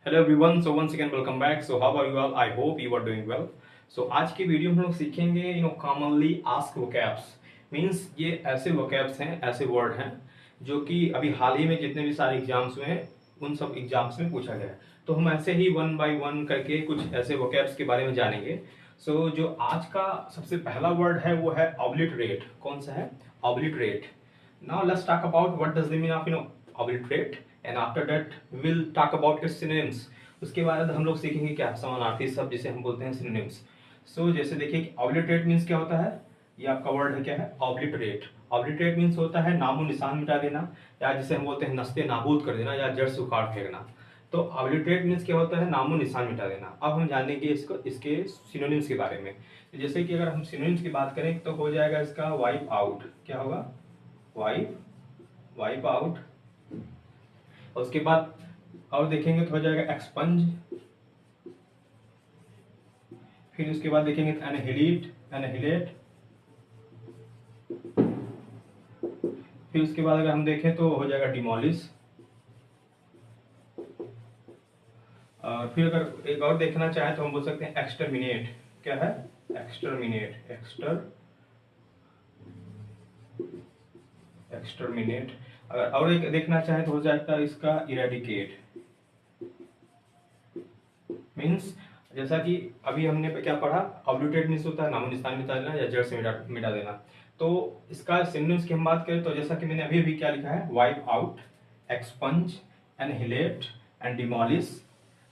Hello everyone, so once again welcome back. So how are you all? I hope you are doing well. So आज की video में हम लोग सीखेंगे commonly asked vocabs. Means ये ऐसे वोकैब्स हैं, ऐसे वर्ड हैं जो कि अभी हाल ही में जितने भी सारे एग्जाम्स हुए हैं उन सब एग्जाम्स में पूछा गया है। तो हम ऐसे ही वन बाय वन करके कुछ ऐसे वोकैब्स के बारे में जानेंगे। सो जो आज का सबसे पहला वर्ड है वो है ऑब्लिटरेट। कौन सा है? Obliterate. Now let's talk about what does the mean of obliterate, and after that we'll talk about its synonyms. उसके बाद हम लोग सीखेंगे क्या समानार्थी शब्द जिसे हम बोलते हैं synonyms. So जैसे देखिए कि obliterate means क्या होता है? ये आपका वर्ड है, क्या है? obliterate. obliterate means होता है नामो निशान मिटा देना, या जिसे हम बोलते हैं नस्ते नाबूद कर देना या जड़ से उखाड़ फेंकना। तो obliterate means क्या होता है? नामो निशान मिटा देना। अब हम जानेंगे इसके synonyms के बारे में। जैसे कि अगर हम synonyms की बात करें तो हो जाएगा इसका wipe out। क्या होगा? Wipe out. उसके बाद और देखेंगे तो हो जाएगा एक्सपंज। फिर उसके बाद देखेंगे तो एनहिलेट। फिर उसके बाद अगर हम देखें तो हो जाएगा डिमोलिश। और फिर अगर एक और देखना चाहे तो हम बोल सकते हैं एक्सटर्मिनेट। क्या है? एक्सटर्मिनेट। अगर और एक देखना चाहे तो हो जाता है इसका इरेडिकेट। मीन्स जैसा कि अभी हमने क्या पढ़ा, ऑब्लिटरेट मीन्स होता है नामो निशान मिटा देना या जड़ से मिटा देना। तो इसका सिनोनिम्स की हम बात करें तो जैसा कि मैंने अभी अभी क्या लिखा है, wipe out, expunge, annihilate and demolish.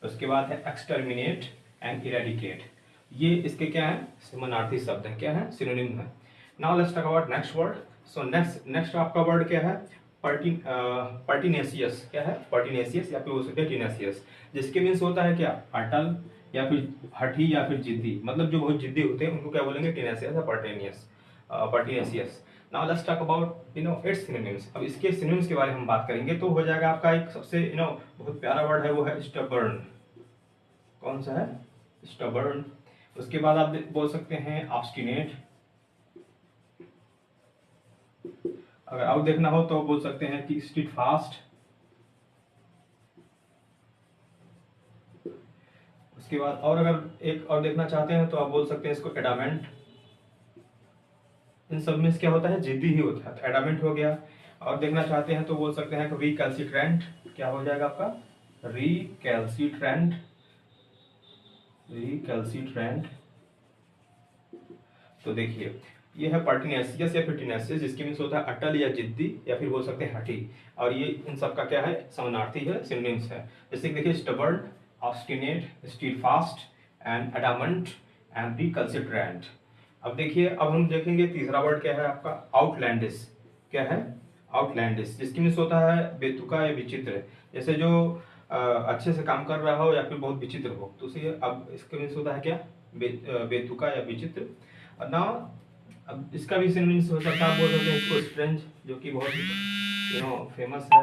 उसके बाद है एक्सटर्मिनेट एंड इरेडिकेट। ये इसके क्या है? समानार्थी शब्द है। क्या है? सिनोनिम है। Now let's talk about next word. So next आपका वर्ड क्या है? पर्टिनेसियस। क्या है? पर्टिनेसियस या फिर बोल सकते हैं टीनेसियस, जिसके मीन्स होता है क्या? अटल या फिर हठी या फिर जिद्दी। मतलब जो बहुत जिद्दी होते हैं उनको क्या बोलेंगे? टीनेसियस या pertinacious. Now let's talk about its synonyms. अब इसके सिनोनिम्स के बारे में हम बात करेंगे तो हो जाएगा आपका एक सबसे बहुत प्यारा वर्ड है, वो है स्टबर्न। कौन सा है? स्टबर्न। उसके बाद आप बोल सकते हैं ऑब्स्टिनेट। अगर और देखना हो तो बोल सकते हैं कि स्टिड फास्ट। उसके बाद और अगर एक और देखना चाहते हैं तो आप बोल सकते हैं इसको एडामेंट। इन सब में क्या होता है? जिद्दी ही होता है, तो एडामेंट हो गया। और देखना चाहते हैं तो बोल सकते हैं कि रिकैल्सिट्रेंट। क्या हो जाएगा आपका? रिकैल्सिट्रेंट। तो देखिए ये है पर्टिनेसियस या फिर टीनेसियस, जिसके मीन्स होता है अटल या जिद्दी या फिर बोल सकते हैं हठी। और ये इन सब का क्या है? समानार्थी है, सिनोनिम्स है। जैसे कि देखिए stubborn, obstinate, steadfast and adamant and recalcitrant. अब देखिए, अब हम देखेंगे तीसरा वर्ड क्या है आपका? आउटलैंडिश। क्या है? आउटलैंडिश, जिसकी मीन्स होता है बेतुका या विचित्र। जैसे जो अच्छे से काम कर रहा हो या फिर बहुत विचित्र हो, तो उसे अब इसका मीन्स होता है क्या? बेतुका या विचित्र। ना अब इसका भी सिनोनिम्स हो सकता है, आप बोल सकते हैं इसको स्ट्रेंज, जो कि बहुत फेमस है।